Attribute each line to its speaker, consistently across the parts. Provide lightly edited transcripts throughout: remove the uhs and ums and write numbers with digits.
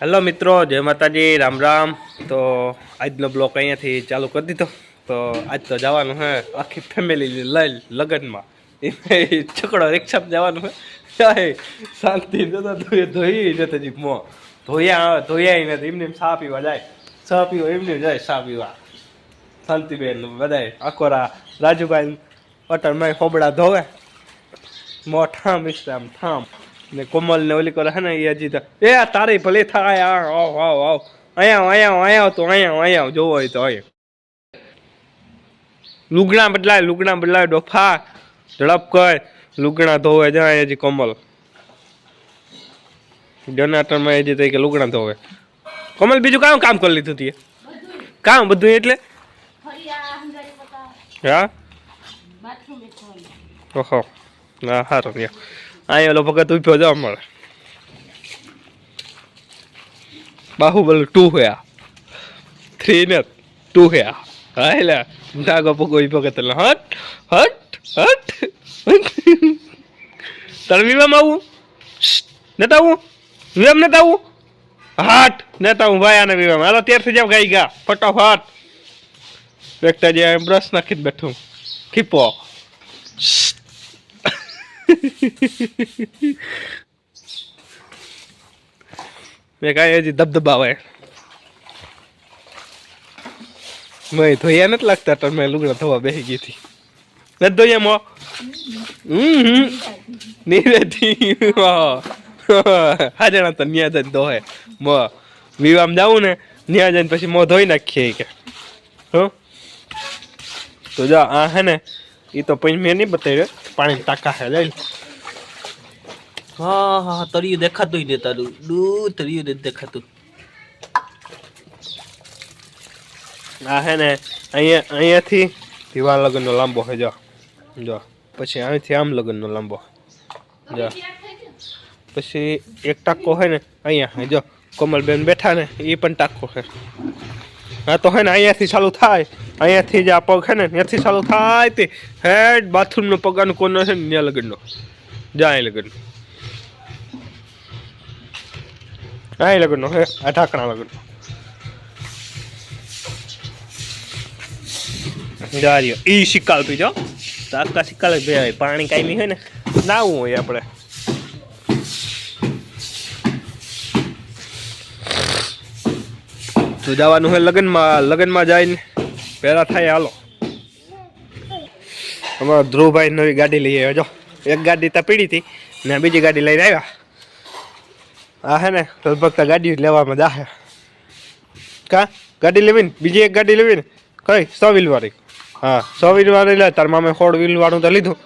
Speaker 1: Hello મિત્રો, જય માતાજી, રામ રામ. તો આજનો બ્લોક અહીંયાથી ચાલુ કરી દીધો. તો આજ તો જવાનું હે આખી ફેમિલી લઈ લગ્નમાં. એ છકડો રિક્ષામાં જવાનું હે. શાંતિ ધોઈ જતી મો ધોયા નથી. એમને ચા પીવા જાય, ચા પીવા એમને જાય, ચા પીવા શાંતિબેન બધાય આખોરા રાજુભાઈ અટરમાં હોબડા ધોવે મો ઠામ ઇસ્લામ ઠામ ને કોમલ ને ઓલી કરે હે ને એ હજી એ તારી ભલે થાય આવ આવ આવ અહીંયા તો અહીંયા જોવો હોય તો અહીંયા લુગણા બદલાય ડોફા ઝડપ કર લુગણા ધોવે જાય હજી કોમલ જનાટરમાં હજી તઈ કે લુગણા ધોવે. કોમલ બીજું કામ કામ કરી લીધું તીએ કામ બધું એટલે હા ઓહો ના સારું ત્યાં અહીંયા ઓલો ભગત ઉભ્યો જવા મળે. બાહુબલી 2 હે 3 ને 2 હે હા એટલે ડાગો પગો ભગત એટલે હટ હટ હટ તારે વિવામ આવું નતા આવું વિવામ નતા આવું હાટ નતા આવું ભાઈ આને વિવામ હાલો ત્યાર થઈ જાવ ગાઈ ગા ફટાફટ વેકતા જે બ્રશ નાખી બેઠું ખીપો મેં કાંઈ હજી ધબધબાવે મેં ધોયા નથી લાગતા તો મેં લુગડા ધોવા બેસી ગઈ હતી નથી ધોયા મો નીરેથી હાજણા તો ન્યા જઈને ધોહે મો વિવામ જાવું ને ન્યા જઈને પછી મો ધોઈ નાખીએ કે હો તો જા આ હે ને એ તો પછી મેં નહીં બતાવ્યો પાણી ટાંકા હે લઈ
Speaker 2: હા હા તળિયું દેખાતું ને તારું તળિયું નથી દેખાતું.
Speaker 1: આ હે ને અહીંયાથી દીવા લગ્નનો લાંબો હે જો જો પછી અહીંથી આમ લગ્નનો લાંબો જો પછી એક ટાંકો હે ને અહીંયા હે જો કોમલબેન બેઠા ને એ પણ ટાંકો હે. હા તો હે ને અહીંયાથી ચાલુ થાય અહીંયાથી જે આ પગ હે ને ત્યાંથી ચાલુ થાય તે હેડ બાથરૂમનો પગારનો કોનો છે ને ત્યાં લગ્નનો જાય લગ્નનો હા લગ્નનો હે આ ઢાંકણા લગ્નનો જાર્યો ઈ શિકાલ પીજો તો આખા શિકાલ જ ભાઈ પાણી કાયમી હોય ને નાવું હોય આપણે તો જવાનું હોય લગ્નમાં જઈને પહેલા થાય હાલો. અમારા ધ્રુવભાઈ નવી ગાડી લઈ આવ્યો જો એક ગાડી તો પીડી હતી ને બીજી ગાડી લઈને આવ્યા. આ હે ને લગભગ ગાડી લેવામાં જાહે કા ગાડી લેવી ને બીજી એક ગાડી લેવી ને કઈ 100 વ્હીલ વાળી હા 100 વ્હીલ વાળી લે. તાર મામે 16 વ્હીલ વાળું તો લીધું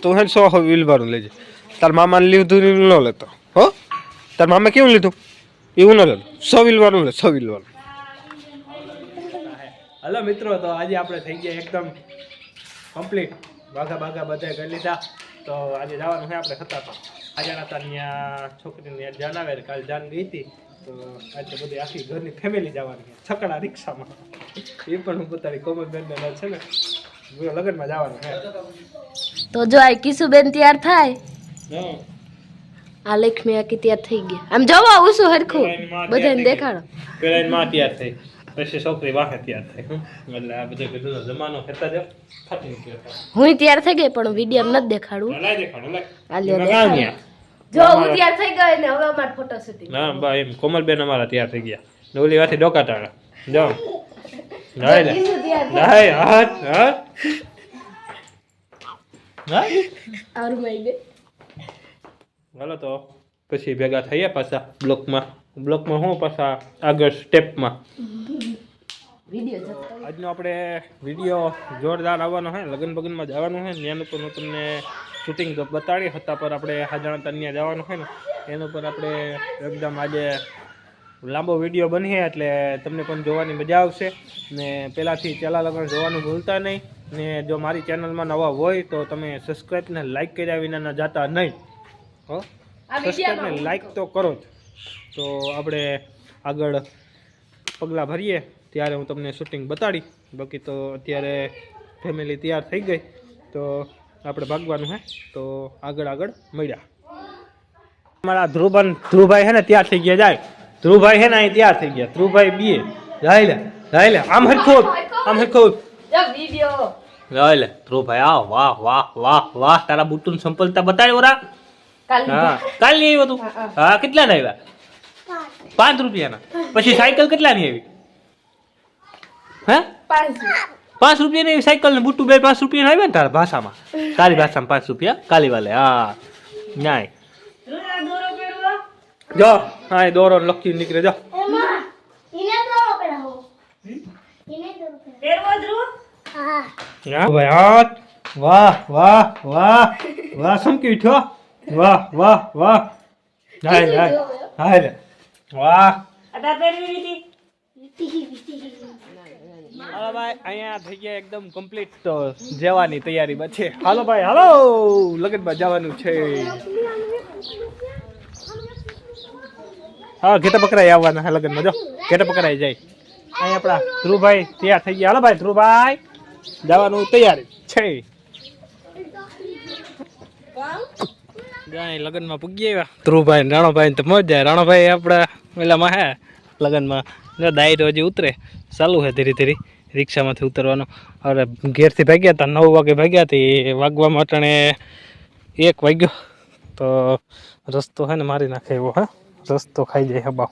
Speaker 1: તું હે 100 વ્હીલ વાળું લેજે. તાર મામાને લીધું ન લેતો હો તાર મામે કેવું લીધું એવું ન લે 100 વ્હીલ વાળું લે 100 વ્હીલ વાળું. હલો મિત્રો, તો આજે આપણે થઈ ગયા એકદમ કમ્પ્લીટ બાગા બધા કરી લીધા. તો આજે જવાનું છે આપણે હતા તો આજે હતા ત્યાં છોકરીને જાન કાલે જાન ગઈ હતી તો આજે બધી આખી ઘરની ફેમિલી જવાની છકડા રિક્ષામાં એ પણ હું પોતાની કોમલબેન છે ને લગ્નમાં જવાનું છે.
Speaker 3: તો જો આ કિશુબેન તૈયાર થાય આ લક્ષ્મી આખી તૈયાર થઈ ગયા આમ જોવા ઉસું હરખું બધાને દેખાડો.
Speaker 1: પેલા એની માં તૈયાર થઈ પછી છોકરી વાહે તૈયાર થઈ એટલે આ બધો કીધું જમાનો ખેતા જ ફાટી ગયો.
Speaker 3: હું તૈયાર થઈ ગઈ પણ વિડીયો નથી દેખાડું.
Speaker 1: લઈ દેખાડો લઈ
Speaker 3: આલ્યો દેખાડો જો હું તૈયાર થઈ ગઈ ને હવે અમાર ફોટો શૂટિંગ
Speaker 1: ના બા એમ કોમલબેન અમારા તૈયાર થઈ ગયા ને ઓલી વાથી ડોકાટાણા જો નાય લે નાય હાથ હાથ નાય
Speaker 3: આરું મઈ બે
Speaker 1: હાલો તો પછી ભેગા થઈએ પાછા બ્લોકમાં હું પાછા આગળ સ્ટેપમાં
Speaker 3: વિડીયો
Speaker 1: આજનો આપણે વિડીયો જોરદાર આવવાનો છે. લગ્નમાં જવાનું છે ને એનું પર હું તમને શૂટિંગ તો બતાડી હતા પર આપણે હાજણા ત્યાં જવાનું છે ને એનું પર આપણે એકદમ આજે લાંબો વિડીયો બનશે એટલે તમને પણ જોવાની મજા આવશે. ને પહેલાંથી ચેલા લગ્ન જોવાનું ભૂલતા નહીં ને જો મારી ચેનલમાં નવા હોય તો તમે સબસ્ક્રાઈબ ને લાઇક કર્યા વિના ન જાતા નહીં હો. સબસ્ક્રાઈબ ને લાઇક તો કરો જ. તો આપણે આગળ પગલાં ભરીએ ત્યારે હું તમને શૂટિંગ બતાડી. બાકી તો અત્યારે ફેમિલી તૈયાર થઈ ગઈ તો આપણે ભાગવાનું હે તો આગળ મળ્યા. અમારા ધ્રુવભાઈ છે ને તૈયાર થઈ ગયા જાય ધ્રુવભાઈ છે ને અહીં તૈયાર થઈ ગયા. ધ્રુવભાઈ બીએ જાય લે આમ હરખો
Speaker 3: વિડિયો
Speaker 1: જાય લે ધ્રુવભાઈ આ વાહ વાહ વાહ વાહ તારા બુટુન સંપલતા બતાડ્યો રા. હા કાલ નહીં આવ્યો તું? હા કેટલા ના આવ્યા? 5 રૂપિયાના. પછી સાયકલ કેટલાની આવી? હે 5 રૂપિયાની એવી સાયકલ ને બુટ્ટુ બે 5 રૂપિયાના આવ્યા ને તારા ભાષામાં. તારી ભાષામાં 5 રૂપિયા કાલી વાલે. હા નાય જો હા એ દોરો લખી નીકળે જો. હા ભાઈ હાથ વાહ વાહ વાહ વાહ સમકી ઉઠ્યો. વાહ વાહ વાહ હાય હાય વાહ. હાલો ભાઈ અહીંયા થઈ ગયા એકદમ કમ્પ્લીટ જવાની તૈયારીમાં છે. હાલો ભાઈ હાલો લગનમાં જવાનું છે. હા ઘેટા પકડાઈ આવવાના છે લગનમાં. જો ઘેટા પકડાઈ જાય. અહીં આપણા ધ્રુવભાઈ તૈયાર થઈ ગયા. હાલો ભાઈ ધ્રુવભાઈ જવાનું તૈયારી છે. જાય લગનમાં પૂગી આવ્યા ધ્રુવભાઈ ને રાણાભાઈ તો મોજ જાય. રાણાભાઈ આપણા પેલામાં હે લગનમાં જો દાયરો હજી ઉતરે ચાલુ છે ધીરે ધીરે રિક્ષામાંથી ઉતરવાનું. હવે ઘેરથી ભાગ્યા હતા 9 વાગે ભાગ્યા હતી. વાગવામાં અટાણે 1 વાગ્યો તો રસ્તો હે ને મારી નાખે એવો. હા રસ્તો ખાઈ જાય હબાવ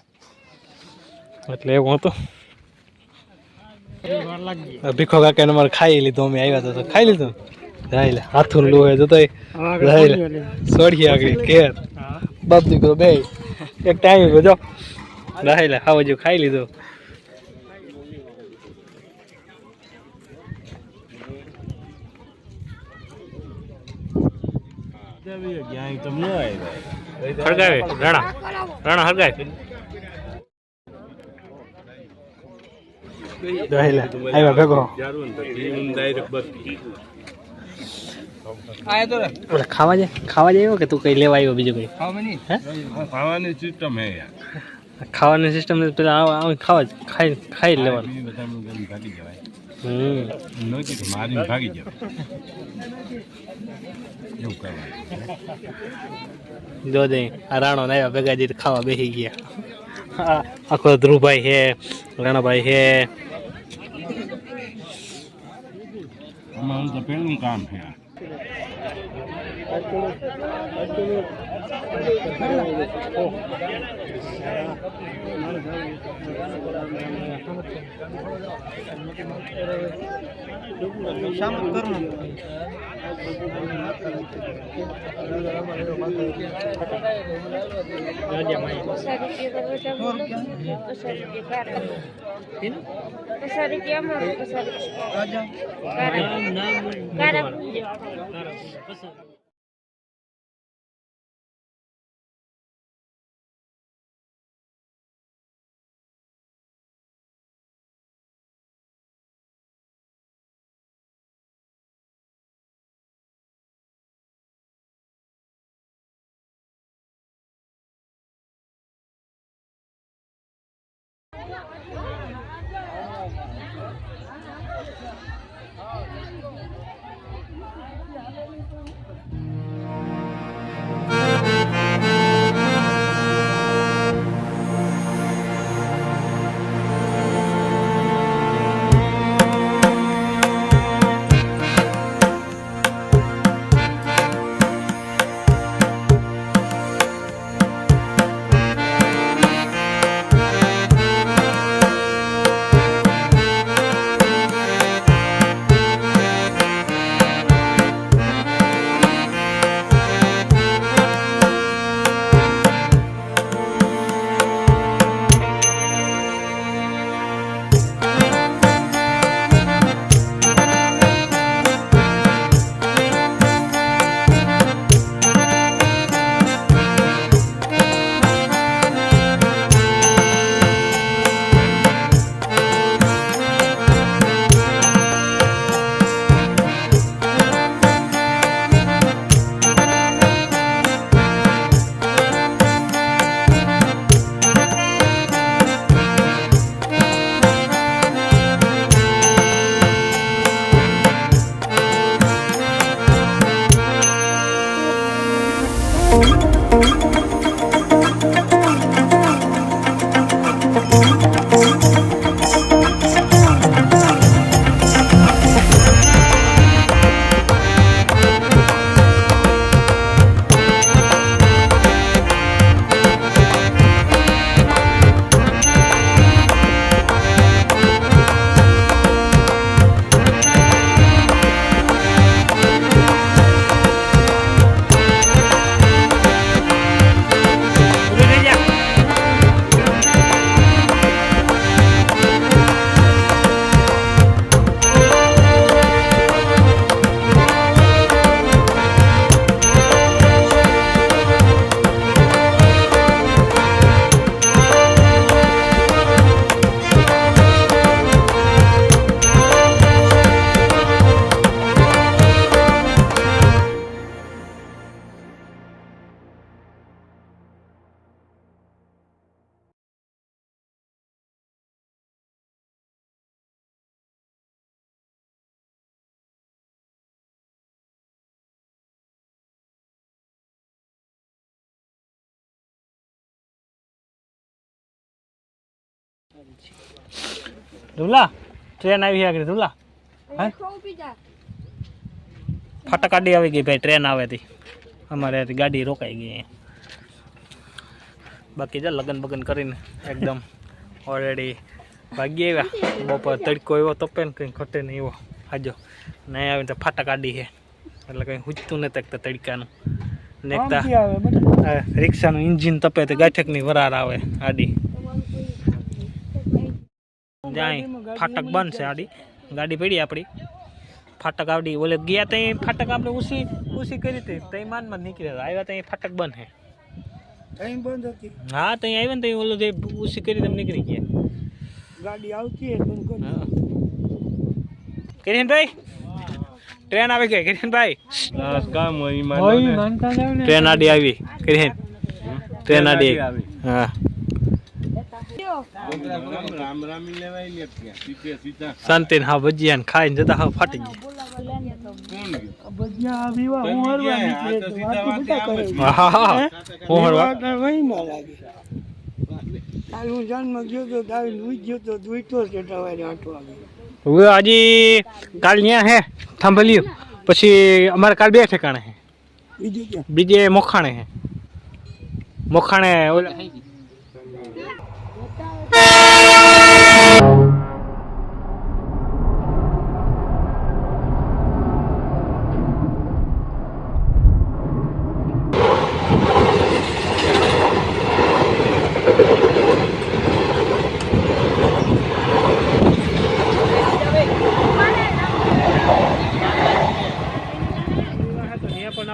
Speaker 1: એટલે એવું હતું. ભીખો કાકા અમારે ખાઈ લીધું. અમે આવ્યા હતા તો ખાઈ લીધું. લે હાથું લોહે જતો સોડી આગળ ઘેર બાપ દીકરો બે એક ટાઈમ જો લે ખાવા જેવું ખાઈ લીધું. હળગાવે રાણા હળગાવે આવ્યા ભેગો ખાવા જાય કે તું કઈ લેવા આવ્યો બીજું કઈ?
Speaker 4: ખાવાની સિસ્ટમ હે
Speaker 1: ખાવાની સિસ્ટમ પેલા ખાઈ લેવાનું.
Speaker 4: ભાગી જવાય મારી ભાગી જવાય એવું કરવાનું.
Speaker 1: જો દઈ આ રાણો આવ્યા ભેગા જઈ ખાવા બેસી ગયા. આખો ધ્રુવભાઈ હે રાણાભાઈ હે.
Speaker 4: અમારું તો પેલું કામ છે.
Speaker 1: ધુલા ટ્રેન આવી આગળ ધુલા હા ફાટા ગાડી આવી ગઈ ભાઈ ટ્રેન આવે હતી અમારે ગાડી રોકાઈ ગઈ બાકી જો લગન બગન કરીને એકદમ ઓલરેડી ભાગી આવ્યા બપોર તડકો એવો તપે ને કંઈ ઘટે નહીં એવો આજો નહીં આવે તો ફાટા ગાડી છે એટલે કંઈ હુજતું નથી એકતા તડકાનું ને એકતા રિક્ષાનું ઇન્જિન તપે તો ગાંઠકની વરાર આવે આડી જાય ફાટક બંધ છે આડી ગાડી પડી આપણી ફાટક આવડી ઓલે ગયા ત્યાં ફાટક આપણે ઉસી કરી હતી ત્યાં માનમાં નીકળ્યા આવ્યા ત્યાં ફાટક બંધ છે હા ત્યાં આવ્યા ને ત્યાં ઓલું જે ઉસી કરી તમે નીકળી ગયા ગાડી આવતી કિરણભાઈ ટ્રેન આવી ગઈ કિરણભાઈ ટ્રેન આડી આવી કિરણ ટ્રેન આડી હા શાંતિ હા ભજીયા ને ખાઈને જતા હા ફાટી ગયા હજી કાલ ન્યા હે થાંભલ્યું પછી અમારે કાલ 2 ઠેકાણે હે બીજે મોખાણે હે મોખાણે ઓલા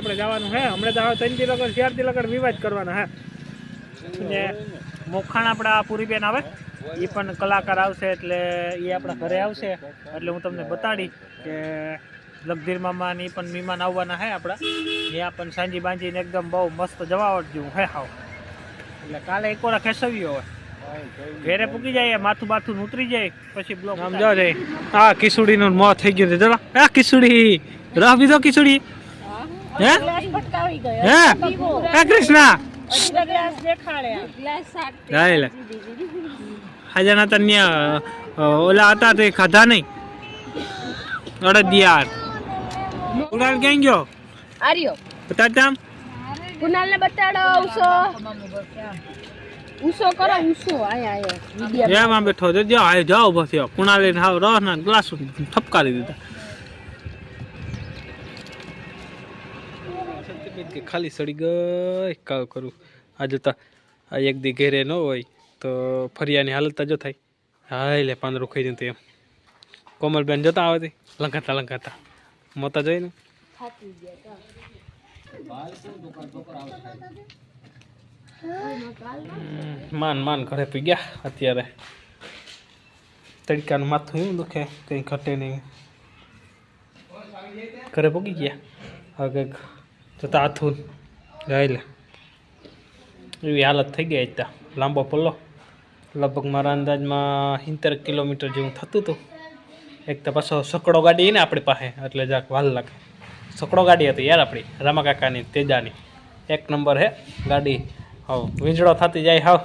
Speaker 1: આપણે જવાનું હે હમણાં તો 3 થી લગન 4 થી લગન વિવાદ કરવાનો હે ને મોખાણ આપણા પૂરી બેન આવે એ પણ કલાકાર આવશે એટલે એ આપણા ઘરે આવશે એટલે હું તમને બતાડી કે લગધીર મામા ની પણ મહેમાન આવવાના હે આપણા ત્યાં પણ સાંજી બાંજીને એકદમ બહુ મસ્ત જવાવટ જેવું હે હાવ એટલે કાલે એકોરા ખેસવ્યો હોય ઘેરે પૂકી જાય માથું બાથું ઉતરી જાય પછી બ્લોક આમ જો જાય આ કિસુડીનું મોત થઈ ગયું જરા આ કિસુડી રહ બીજો કિસુડી હે હે કૃષ્ણા હાજર તન્યા ઓલા હતા તે ખાધા નહીં અડદિયાર કુણાલ ક્યાં ગયો
Speaker 3: આર્યો
Speaker 1: બતાડતા
Speaker 3: કુણાલ ને બતાડો ઉસો કરો ઉસો આયા
Speaker 1: એમાં બેઠો તો જાઓ બસ કુણાલ ને હાવ રસ ના ગ્લાસ ઠપકારી દીધા કે ખાલી સડી ગઈ કાવ કરું આજે તો આ એક દી ઘેરે ન હોય તો ફરિયાની હાલત જો થાય હા લે પાંદરું ખાઈ દઉં એમ કોમલબેન જતા આવે લંઘાતા મોતા જોઈને માન ઘરે પી ગયા અત્યારે તડકાનું માથું એવું દુખે કંઈ ઘટે નહીં ઘરે પૂગી ગયા હવે કંઈક જતા હાથું જાય એવી હાલત થઈ ગઈ ત્યાં લાંબો પલ્લો લગભગ મારા અંદાજમાં 70 કિલોમીટર જેવું થતું હતું એક તો પાછો સકડો ગાડી ને આપણી પાસે એટલે જરાક વાલ લાગે સકડો ગાડી હતી યાર આપણી રામાકાકાની તેજાની 1 નંબર હે ગાડી હાવ વીંજળો થતી જાય હાવ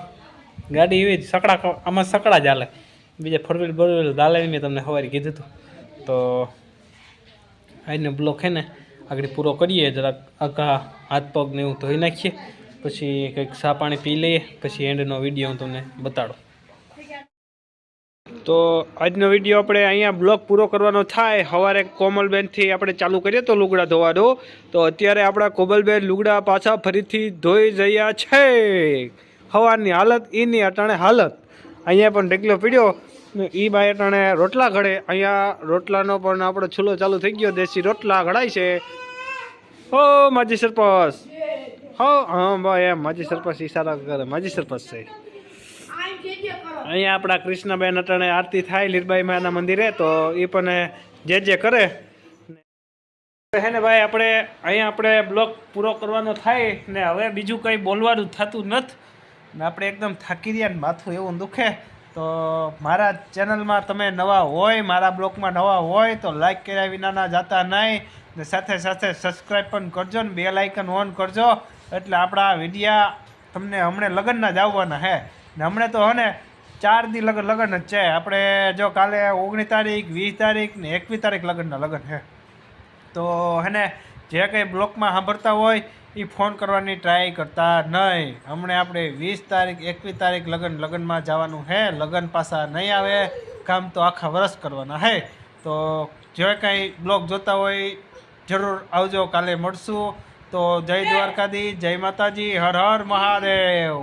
Speaker 1: ગાડી એવી જ સકડા આમાં સકડા જ હાલે બીજે 4 વ્હીલ દાલે મેં તમને સવારે કીધું હતું તો આજનો બ્લોક હે ને આગળ પૂરો કરીએ જરાક આખા હાથ પગ ને એવું ધોઈ નાખીએ પછી કંઈક ચા પાણી પી લઈએ પછી એન્ડનો વિડીયો હું તમને બતાડું તો આજનો વિડીયો આપણે અહીંયા બ્લોગ પૂરો કરવાનો થાય સવારે કોમલબેનથી આપણે ચાલુ કરીએ તો લુગડા ધોવાનો તો અત્યારે આપણા કોમલબેન લુગડા પાછા ફરીથી ધોઈ જયા છે સવારની હાલત એની અટાણે હાલત અહીંયા પણ ઢેકલો પીડ્યો એ બાય અટાણે રોટલા ઘડે અહીંયા રોટલાનો પણ આપણો છૂલો ચાલુ થઈ ગયો દેશી રોટલા ઘડાય છે હો માજી સરપંચ હો હા ભાઈ એમ માજી સરપંચ ઈશારા કરે માજી સરપંચ છે અહીંયા આપણા કૃષ્ણબેન અટાણે આરતી થાય લીરબાઈ માના મંદિરે તો એ પણ જે કરે હે ને ભાઈ આપણે અહીંયા આપણે બ્લોગ પૂરો કરવાનો થાય ને હવે બીજું કંઈ બોલવાનું થતું નથી ને આપણે એકદમ થાકી રહ્યા ને માથું એવું દુખે તો મારા ચેનલમાં તમે નવા હોય મારા બ્લોગમાં નવા હોય તો લાઈક કર્યા વિનાના જાતા નહીં ને સાથે સાથે સબસ્ક્રાઈબ પણ કરજો ને બેલ આઇકન ઓન કરજો એટલે આપણા વિડીયા તમને હમણાં લગ્નના જ આવવાના હે ને હમણાં તો હને 4 દી લગન જ છે આપણે. જો કાલે 19 તારીખ 20 તારીખ ને 21 તારીખ લગ્ન છે. તો હેને જે કંઈ બ્લોકમાં સાંભળતા હોય એ ફોન કરવાની ટ્રાય કરતા નહીં. હમણાં આપણે 20 તારીખ 21 તારીખ લગ્નમાં જવાનું છે. લગ્ન પાછા નહીં આવે, કામ તો આખા વર્ષ કરવાના હે. તો જે કાંઈ બ્લોગ જોતા હોય જરૂર આવજો. કાલે મળશું. તો જય દ્વારકાધીશ, જય માતાજી, હર હર મહાદેવ.